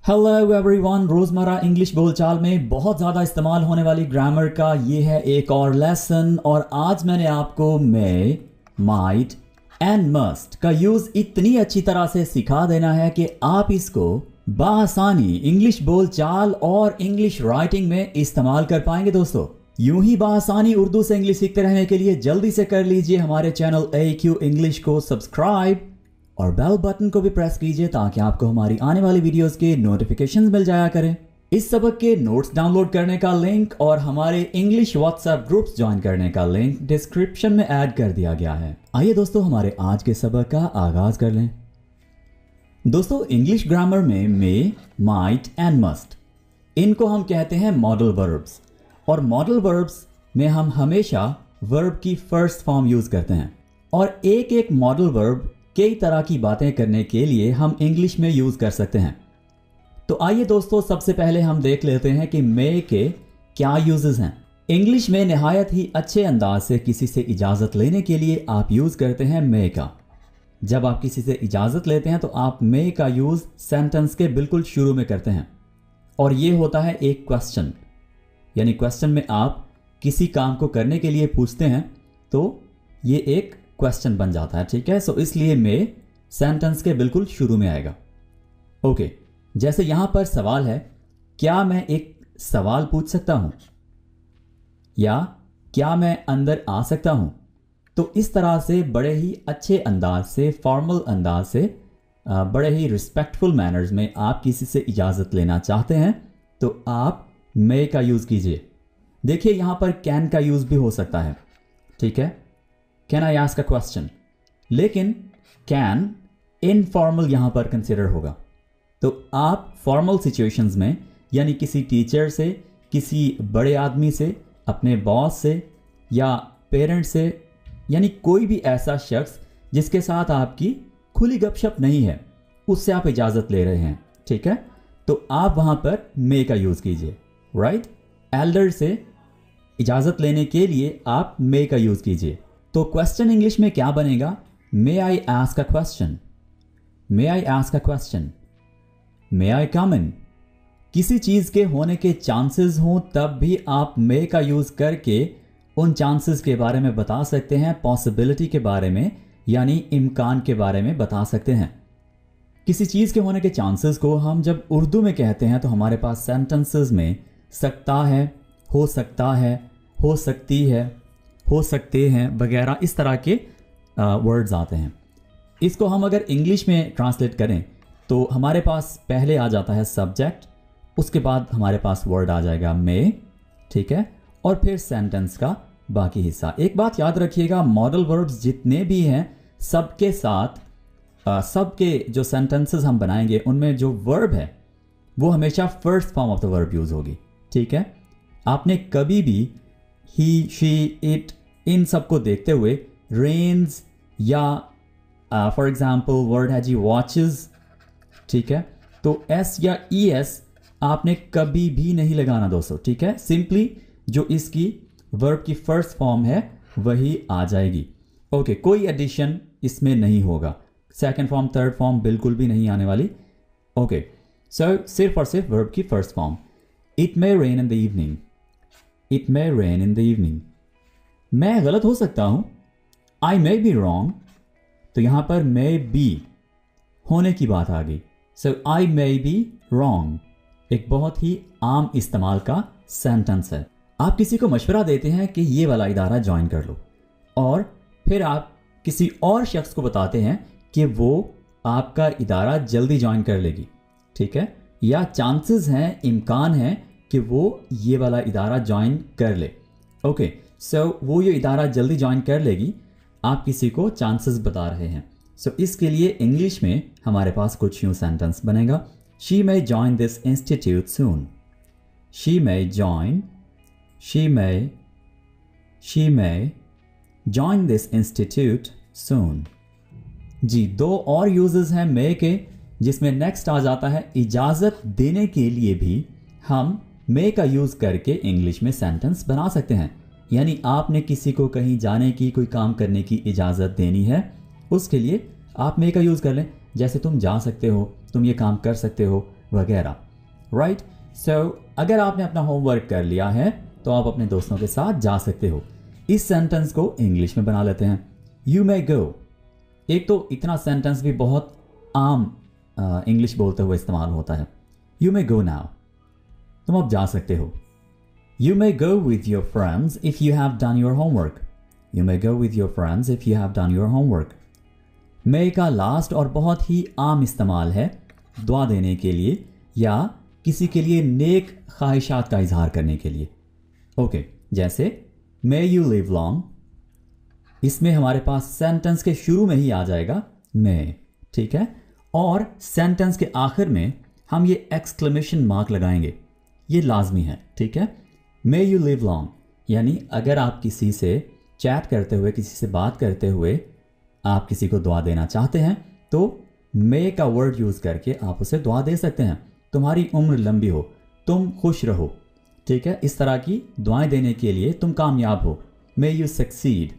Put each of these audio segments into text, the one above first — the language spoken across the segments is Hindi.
हेलो एवरीवन, रोजमर्रा इंग्लिश बोलचाल में बहुत ज़्यादा इस्तेमाल होने वाली ग्रामर का ये है एक और लेसन। और आज मैंने आपको मे, माइट एंड मस्ट का यूज़ इतनी अच्छी तरह से सिखा देना है कि आप इसको बासानी इंग्लिश बोलचाल और इंग्लिश राइटिंग में इस्तेमाल कर पाएंगे। दोस्तों, यूं ही बासानी उर्दू से इंग्लिश सीखते रहने के लिए जल्दी से कर लीजिए हमारे चैनल AQ इंग्लिश को सब्सक्राइब और बेल बटन को भी प्रेस कीजिए ताकि आपको हमारी आने वाली वीडियोस के नोटिफिकेशंस मिल जाया करें। इस सबक के नोट्स डाउनलोड करने का लिंक और हमारे इंग्लिश व्हाट्सएप ग्रुप्स ज्वाइन करने का लिंक डिस्क्रिप्शन में ऐड कर दिया गया है। आइए दोस्तों, हमारे आज के सबक का आगाज कर लें। दोस्तों, इंग्लिश ग्रामर में मे, माइट एंड मस्ट, इनको हम कहते हैं मॉडल वर्ब्स। और मॉडल वर्ब्स में हम हमेशा वर्ब की फर्स्ट फॉर्म यूज करते हैं। और एक एक मॉडल वर्ब कई तरह की बातें करने के लिए हम इंग्लिश में यूज कर सकते हैं। तो आइए दोस्तों, सबसे पहले हम देख लेते हैं कि मे के क्या यूजेस हैं। इंग्लिश में निहायत ही अच्छे अंदाज से किसी से इजाजत लेने के लिए आप यूज करते हैं मे का। जब आप किसी से इजाजत लेते हैं तो आप मे का यूज सेंटेंस के बिल्कुल शुरू में करते हैं। और ये होता है एक क्वेश्चन, यानी क्वेश्चन में आप किसी काम को करने के लिए पूछते हैं तो ये एक क्वेश्चन बन जाता है। ठीक है, सो इसलिए मे सेंटेंस के बिल्कुल शुरू में आएगा। ओके, जैसे यहां पर सवाल है, क्या मैं एक सवाल पूछ सकता हूं, या क्या मैं अंदर आ सकता हूं। तो इस तरह से बड़े ही अच्छे अंदाज से, फॉर्मल अंदाज से, बड़े ही रिस्पेक्टफुल मैनर्स में आप किसी से इजाजत लेना चाहते हैं तो आप मे का यूज कीजिए। देखिए, यहां पर कैन का यूज भी हो सकता है। ठीक है, can I ask a question, लेकिन कैन इनफॉर्मल यहां पर कंसिडर होगा। तो आप फॉर्मल सिचुएशंस में, यानी किसी टीचर से, किसी बड़े आदमी से, अपने बॉस से या पेरेंट्स से, यानी कोई भी ऐसा शख्स जिसके साथ आपकी खुली गपशप नहीं है, उससे आप इजाजत ले रहे हैं। ठीक है, तो आप वहां पर मे का यूज कीजिए। राइट, एल्डर से इजाजत लेने के लिए आप मे का यूज कीजिए। तो क्वेश्चन इंग्लिश में क्या बनेगा? May I ask a question, may I ask a question, may I come in. किसी चीज के होने के चांसेस हों तब भी आप मे का यूज करके उन चांसेस के बारे में बता सकते हैं, पॉसिबिलिटी के बारे में, यानी इम्कान के बारे में बता सकते हैं। किसी चीज के होने के चांसेस को हम जब उर्दू में कहते हैं तो हमारे पास सेंटेंसेस में सकता है, हो सकता है, हो सकती है, हो सकते हैं वगैरह इस तरह के वर्ड्स आते हैं। इसको हम अगर इंग्लिश में ट्रांसलेट करें तो हमारे पास पहले आ जाता है सब्जेक्ट, उसके बाद हमारे पास वर्ड आ जाएगा मे। ठीक है, और फिर सेंटेंस का बाकी हिस्सा। एक बात याद रखिएगा, मॉडल वर्ब्स जितने भी हैं सबके साथ सबके जो सेंटेंसेस हम बनाएंगे उनमें जो वर्ब है वो हमेशा first form of the verb use होगी। ठीक है, आपने कभी भी ही, शी, इट, इन सबको देखते हुए रेन्स या फॉर एग्जाम्पल वर्ड है जी वॉचेस, ठीक है, तो एस या ई एस आपने कभी भी नहीं लगाना दोस्तों। ठीक है, सिंपली जो इसकी वर्ब की फर्स्ट फॉर्म है वही आ जाएगी। ओके, कोई एडिशन इसमें नहीं होगा, सेकंड फॉर्म, थर्ड फॉर्म बिल्कुल भी नहीं आने वाली। ओके, सो सिर्फ और सिर्फ वर्ब की first form. It may rain in the evening, it may rain in the evening. मैं गलत हो सकता हूं, आई मे बी रॉन्ग, तो यहां पर मे बी होने की बात आ गई। सो आई मे बी रॉन्ग एक बहुत ही आम इस्तेमाल का सेंटेंस है। आप किसी को मशवरा देते हैं कि ये वाला इदारा ज्वाइन कर लो, और फिर आप किसी और शख्स को बताते हैं कि वो आपका इदारा जल्दी ज्वाइन कर लेगी। ठीक है, या चांसेस हैं, इम्कान है कि वो ये वाला इदारा ज्वाइन कर ले। ओके, सो वो ये इदारा जल्दी ज्वाइन कर लेगी, आप किसी को चांसेस बता रहे हैं। सो इसके लिए इंग्लिश में हमारे पास कुछ यूं सेंटेंस बनेगा। She may join this institute soon, she may join, she may join this institute soon. जी, दो और यूजेस हैं मे के, जिसमें नेक्स्ट आ जाता है इजाजत देने के लिए भी हम मे का यूज करके इंग्लिश में सेंटेंस बना सकते हैं। यानी आपने किसी को कहीं जाने की, कोई काम करने की इजाजत देनी है, उसके लिए आप मे का यूज कर लें। जैसे तुम जा सकते हो, तुम ये काम कर सकते हो, वगैरह, राइट। सो अगर आपने अपना होमवर्क कर लिया है तो आप अपने दोस्तों के साथ जा सकते हो। इस सेंटेंस को इंग्लिश में बना लेते हैं। यू मे गो, एक तो इतना सेंटेंस भी बहुत आम इंग्लिश बोलते हुए इस्तेमाल होता है। यू मे गो नाउ, तुम अब जा सकते हो। You may go with your friends if you have done your homework. You may go with your friends if you have done your homework. May का लास्ट और बहुत ही आम इस्तेमाल है दुआ देने के लिए या किसी के लिए नेक ख्वाहिशात का इजहार करने के लिए। ओके, जैसे मे यू लिव लॉन्ग, इसमें हमारे पास सेंटेंस के शुरू में ही आ जाएगा मे, ठीक है। और सेंटेंस के आखिर में हम ये एक्सक्लेमेशन मार्क लगाएंगे, ये लाजमी है, ठीक है। मे यू लिव लॉन्ग, यानी अगर आप किसी से चैट करते हुए, किसी से बात करते हुए आप किसी को दुआ देना चाहते हैं तो मे का वर्ड यूज करके आप उसे दुआ दे सकते हैं। तुम्हारी उम्र लंबी हो, तुम खुश रहो, ठीक है। इस तरह की दुआएं देने के लिए, तुम कामयाब हो, मे यू सक्सीड।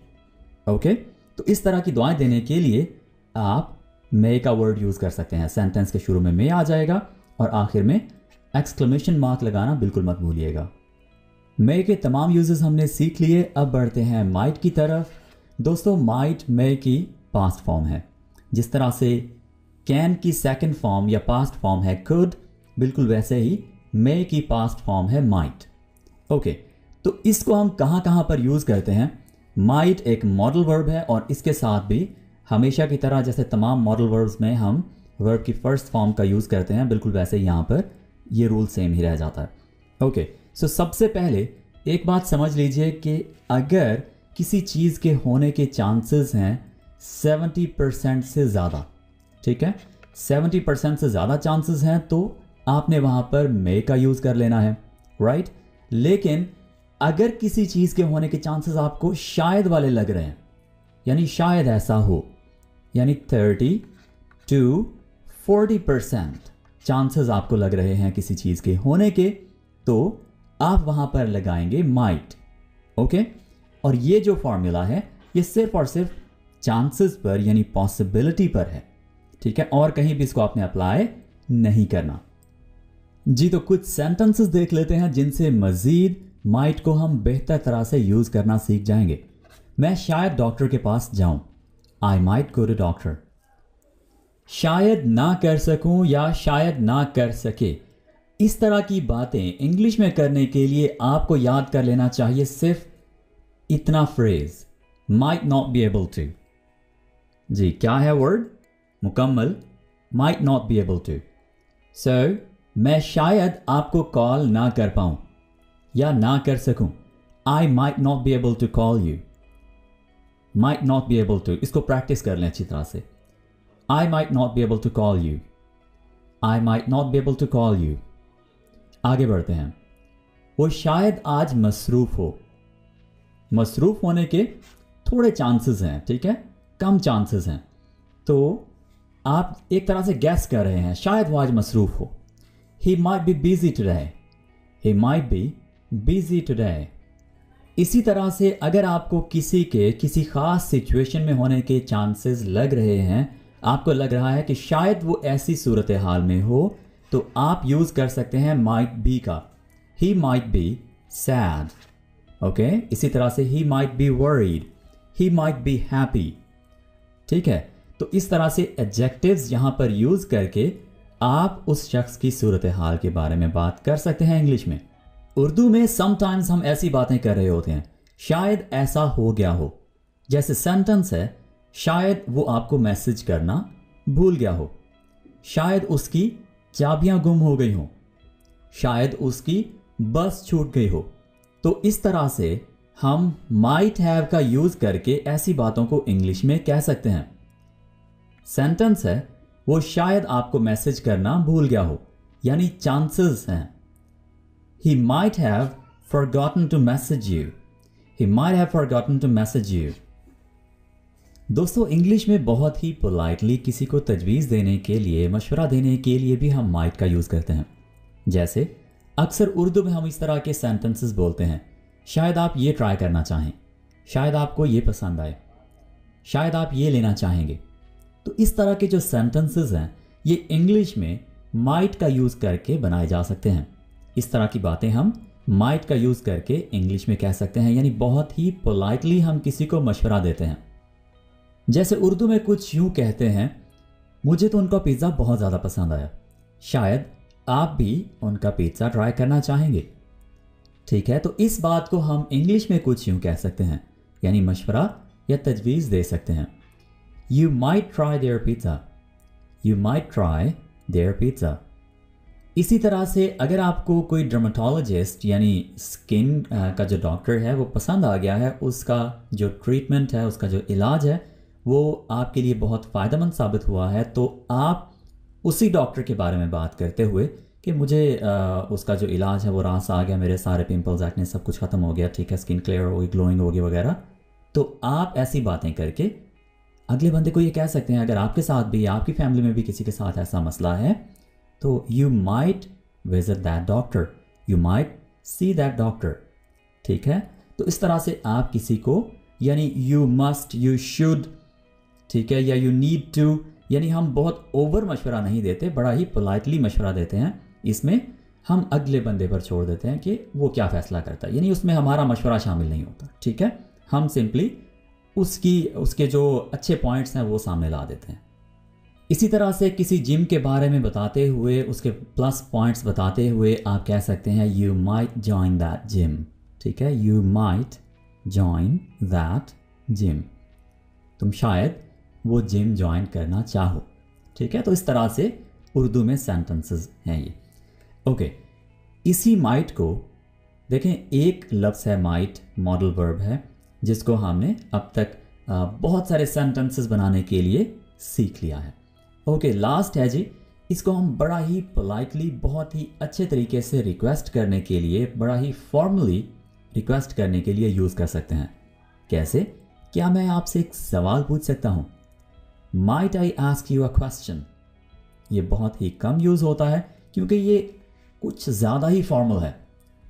ओके, तो इस तरह की दुआएं देने के लिए आप मे का वर्ड यूज कर सकते हैं। सेंटेंस के शुरू में मे आ जाएगा और आखिर में एक्सक्लेमेशन मार्क लगाना बिल्कुल मत भूलिएगा। मे के तमाम यूजेस हमने सीख लिए, अब बढ़ते हैं माइट की तरफ। दोस्तों, माइट मे की पास्ट फॉर्म है। जिस तरह से कैन की सेकंड फॉर्म या पास्ट फॉर्म है कुड, बिल्कुल वैसे ही मे की पास्ट फॉर्म है माइट। ओके, तो इसको हम कहाँ कहाँ पर यूज करते हैं? माइट एक मॉडल वर्ब है और इसके साथ भी हमेशा की तरह जैसे तमाम मॉडल वर्ब्स में हम वर्ब की फर्स्ट फॉर्म का यूज करते हैं, बिल्कुल वैसे यहाँ पर ये रूल सेम ही रह जाता है। ओके, सो सबसे पहले एक बात समझ लीजिए कि अगर किसी चीज़ के होने के चांसेस हैं 70% से ज़्यादा, ठीक है, 70% से ज़्यादा चांसेस हैं तो आपने वहाँ पर मे का यूज़ कर लेना है, राइट। लेकिन अगर किसी चीज़ के होने के चांसेस आपको शायद वाले लग रहे हैं, यानी शायद ऐसा हो, यानी 30 to 40% चांसेस आपको लग रहे हैं किसी चीज़ के होने के, तो आप वहाँ पर लगाएंगे माइट। ओके, और ये जो फॉर्मूला है ये सिर्फ और सिर्फ चांसेस पर यानी पॉसिबिलिटी पर है, ठीक है, और कहीं भी इसको आपने अप्लाई नहीं करना। जी, तो कुछ सेंटेंसेस देख लेते हैं जिनसे मजीद माइट को हम बेहतर तरह से यूज करना सीख जाएंगे। मैं शायद डॉक्टर के पास जाऊं, I might go to doctor. शायद ना कर सकूं या शायद ना कर सके, इस तरह की बातें इंग्लिश में करने के लिए आपको याद कर लेना चाहिए सिर्फ इतना phrase, might not be able to. जी, क्या है वर्ड? मुकम्मल, might not be able to. So मैं शायद आपको कॉल ना कर पाऊं या ना कर सकूं, I might not be able to call you. Might not be able to, इसको प्रैक्टिस कर लें अच्छी तरह से। I might not be able to call you, I might not be able to call you. आगे बढ़ते हैं। वो शायद आज मसरूफ हो, मसरूफ होने के थोड़े चांसेस हैं, ठीक है, कम चांसेस हैं, तो आप एक तरह से गैस कर रहे हैं शायद वो आज मसरूफ हो। He might be busy today, he might be busy today. इसी तरह से अगर आपको किसी के किसी खास सिचुएशन में होने के चांसेस लग रहे हैं, आपको लग रहा है कि शायद वो ऐसी सूरत हाल में हो, तो आप यूज कर सकते हैं माइट बी का। He might be sad, okay. इसी तरह से he might be worried, he might be happy, ठीक है। तो इस तरह से एडजेक्टिव्स यहां पर यूज करके आप उस शख्स की सूरत हाल के बारे में बात कर सकते हैं इंग्लिश में। उर्दू में समटाइम्स हम ऐसी बातें कर रहे होते हैं, शायद ऐसा हो गया हो, जैसे सेंटेंस है, शायद वो आपको मैसेज करना भूल गया हो, शायद उसकी चाबियां गुम हो गई हो, शायद उसकी बस छूट गई हो। तो इस तरह से हम माइट हैव का यूज करके ऐसी बातों को इंग्लिश में कह सकते हैं। सेंटेंस है, वो शायद आपको मैसेज करना भूल गया हो, यानी चांसेस हैं। He might have forgotten to message you. He might have forgotten to message you. दोस्तों, इंग्लिश में बहुत ही पोलाइटली किसी को तजवीज़ देने के लिए, मशवरा देने के लिए भी हम माइट का यूज़ करते हैं। जैसे अक्सर उर्दू में हम इस तरह के सेंटेंसेस बोलते हैं, शायद आप ये ट्राई करना चाहें, शायद आपको ये पसंद आए, शायद आप ये लेना चाहेंगे। तो इस तरह के जो सेंटेंसेस हैं ये इंग्लिश में माइट का यूज़ करके बनाए जा सकते हैं। इस तरह की बातें हम माइट का यूज़ करके इंग्लिश में कह सकते हैं, यानी बहुत ही पोलाइटली हम किसी को मशवरा देते हैं। जैसे उर्दू में कुछ यूँ कहते हैं, मुझे तो उनका पिज़्ज़ा बहुत ज़्यादा पसंद आया, शायद आप भी उनका पिज़्ज़ा ट्राई करना चाहेंगे। ठीक है, तो इस बात को हम इंग्लिश में कुछ यूँ कह सकते हैं, यानी मशवरा या तजवीज़ दे सकते हैं। You might try their pizza, you might try their pizza. इसी तरह से अगर आपको कोई डर्मेटोलॉजिस्ट यानी स्किन का जो डॉक्टर है वो पसंद आ गया है, उसका जो ट्रीटमेंट है, उसका जो इलाज है वो आपके लिए बहुत फ़ायदेमंद साबित हुआ है, तो आप उसी डॉक्टर के बारे में बात करते हुए कि मुझे उसका जो इलाज है वो रास आ गया, मेरे सारे पिंपल्स एक्ने सब कुछ ख़त्म हो गया, ठीक है, स्किन क्लियर हो गई, ग्लोइंग होगी वगैरह, तो आप ऐसी बातें करके अगले बंदे को ये कह सकते हैं, अगर आपके साथ भी, आपकी फैमिली में भी किसी के साथ ऐसा मसला है, तो you might visit that doctor, you might see that doctor. ठीक है, तो इस तरह से आप किसी को, यानी यू मस्ट, यू शुड, ठीक है, या यू नीड टू, यानी हम बहुत ओवर मशवरा नहीं देते, बड़ा ही पोलाइटली मशवरा देते हैं। इसमें हम अगले बंदे पर छोड़ देते हैं कि वो क्या फ़ैसला करता है, यानी उसमें हमारा मशवरा शामिल नहीं होता। ठीक है, हम सिंपली उसके जो अच्छे पॉइंट्स हैं वो सामने ला देते हैं। इसी तरह से किसी जिम के बारे में बताते हुए, उसके प्लस पॉइंट्स बताते हुए आप कह सकते हैं you might join that gym. ठीक है, you might join that gym, तुम शायद वो जिम ज्वाइन करना चाहो। ठीक है, तो इस तरह से उर्दू में सेंटेंसेस हैं ये। ओके, इसी माइट को देखें, एक लफ्ज़ है माइट, मॉडल वर्ब है, जिसको हमने अब तक बहुत सारे सेंटेंसेस बनाने के लिए सीख लिया है। ओके, लास्ट है जी, इसको हम बड़ा ही पोलाइटली, बहुत ही अच्छे तरीके से रिक्वेस्ट करने के लिए, बड़ा ही फॉर्मली रिक्वेस्ट करने के लिए यूज़ कर सकते हैं। कैसे? क्या मैं आपसे एक सवाल पूछ सकता हूँ? Might I ask you a question. ये बहुत ही कम यूज़ होता है क्योंकि ये कुछ ज़्यादा ही फॉर्मल है,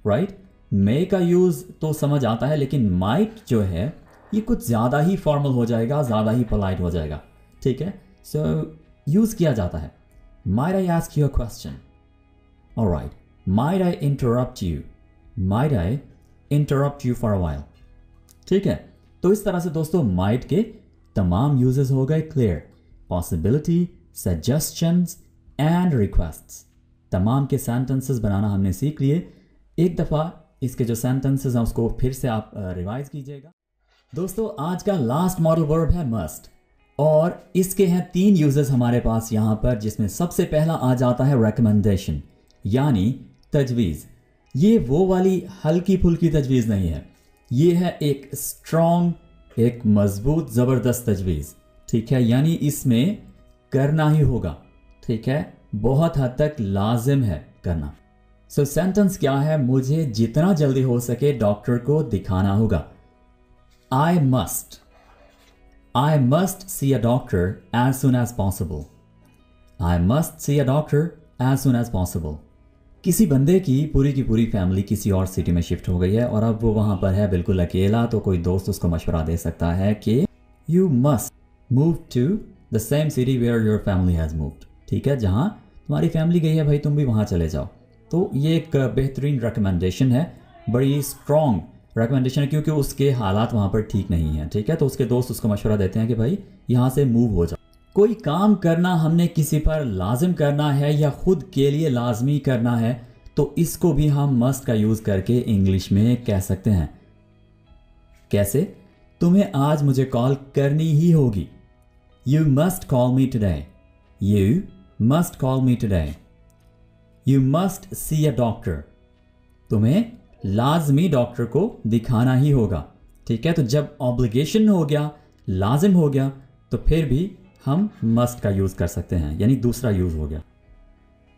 राइट? मे का यूज़ तो समझ आता है, लेकिन माइट जो है ये कुछ ज़्यादा ही फॉर्मल हो जाएगा, ज़्यादा ही पोलाइट हो जाएगा। ठीक है, सो यूज़ किया जाता है। Might I ask you a question, alright, might I interrupt you, might I interrupt you for a while. ठीक है, तो इस तरह से दोस्तों माइट के तमाम यूजेस हो गए clear. Possibility, suggestions and requests, तमाम के सेंटेंसेस बनाना हमने सीख लिए। एक दफ़ा इसके जो सेंटेंसेस हैं उसको फिर से आप रिवाइज कीजिएगा। दोस्तों, आज का लास्ट मॉडल वर्ब है मस्ट, और इसके हैं 3 यूजेस हमारे पास यहाँ पर, जिसमें सबसे पहला आ जाता है रिकमेंडेशन, यानी तजवीज़। ये वो वाली हल्की फुल्की तजवीज़ नहीं है, ये है एक स्ट्रॉन्ग, एक मजबूत, ज़बरदस्त तजवीज़। ठीक है, यानी इसमें करना ही होगा। ठीक है, बहुत हद तक लाजिम है करना। सो सेंटेंस क्या है? मुझे जितना जल्दी हो सके डॉक्टर को दिखाना होगा। I must see a doctor as soon as possible. I must see a doctor as soon as possible. किसी बंदे की पूरी फैमिली किसी और सिटी में शिफ्ट हो गई है और अब वो वहाँ पर है बिल्कुल अकेला, तो कोई दोस्त उसको मशवरा दे सकता है कि you must move to the same city where your family has moved. ठीक है, जहाँ तुम्हारी फैमिली गई है भाई, तुम भी वहाँ चले जाओ। तो ये एक बेहतरीन रिकमेंडेशन है, बड़ी स्ट्रॉन्ग रिकमेंडेशन है, क्योंकि उसके हालात वहाँ पर ठीक नहीं हैं। ठीक है, तो उसके दोस्त उसको मशवरा देते हैं कि भाई यहाँ से मूव हो जाओ। कोई काम करना हमने किसी पर लाजिम करना है या खुद के लिए लाजमी करना है, तो इसको भी हम मस्ट का यूज़ करके इंग्लिश में कह सकते हैं। कैसे? तुम्हें आज मुझे कॉल करनी ही होगी। You must call me today. You must call me today. You must see a doctor. तुम्हें लाजमी डॉक्टर को दिखाना ही होगा। ठीक है, तो जब ऑब्लिगेशन हो गया, लाजिम हो गया, तो फिर भी हम मस्ट का यूज़ कर सकते हैं, यानी दूसरा यूज़ हो गया।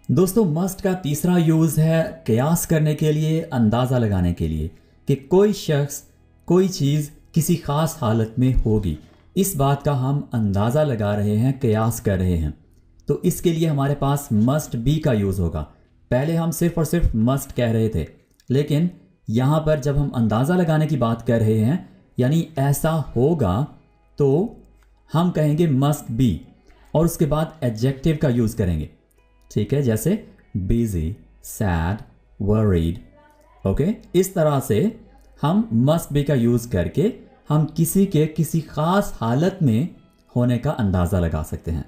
दोस्तों, मस्ट का तीसरा यूज़ है कयास करने के लिए, अंदाज़ा लगाने के लिए कि कोई शख्स, कोई चीज़ किसी ख़ास हालत में होगी। इस बात का हम अंदाज़ा लगा रहे हैं, कयास कर रहे हैं, तो इसके लिए हमारे पास मस्ट बी का यूज़ होगा। पहले हम सिर्फ और सिर्फ मस्ट कह रहे थे, लेकिन यहाँ पर जब हम अंदाज़ा लगाने की बात कर रहे हैं, यानी ऐसा होगा, तो हम कहेंगे मस्ट बी और उसके बाद एडजेक्टिव का यूज़ करेंगे। ठीक है, जैसे बिजी, सैड, वरीड। ओके, इस तरह से हम मस्ट बी का यूज करके हम किसी के किसी खास हालत में होने का अंदाजा लगा सकते हैं।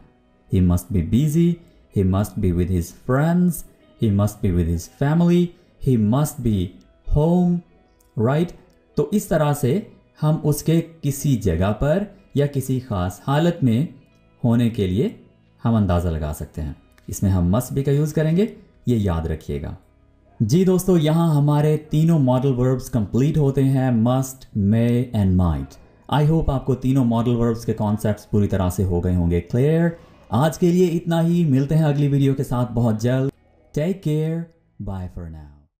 He must be busy, he must be with his friends, he must be with his family, he must be home, right. तो इस तरह से हम उसके किसी जगह पर या किसी खास हालत में होने के लिए हम अंदाज़ा लगा सकते हैं। इसमें हम मस्ट बी का यूज़ करेंगे, ये याद रखिएगा। जी दोस्तों, यहाँ हमारे तीनों मॉडल वर्ब्स कंप्लीट होते हैं, must, may and might. I hope आपको तीनों मॉडल वर्ब्स के कॉन्सेप्ट्स पूरी तरह से हो गए होंगे क्लियर। आज के लिए इतना ही, मिलते हैं अगली वीडियो के साथ बहुत जल्द। Take care, bye for now.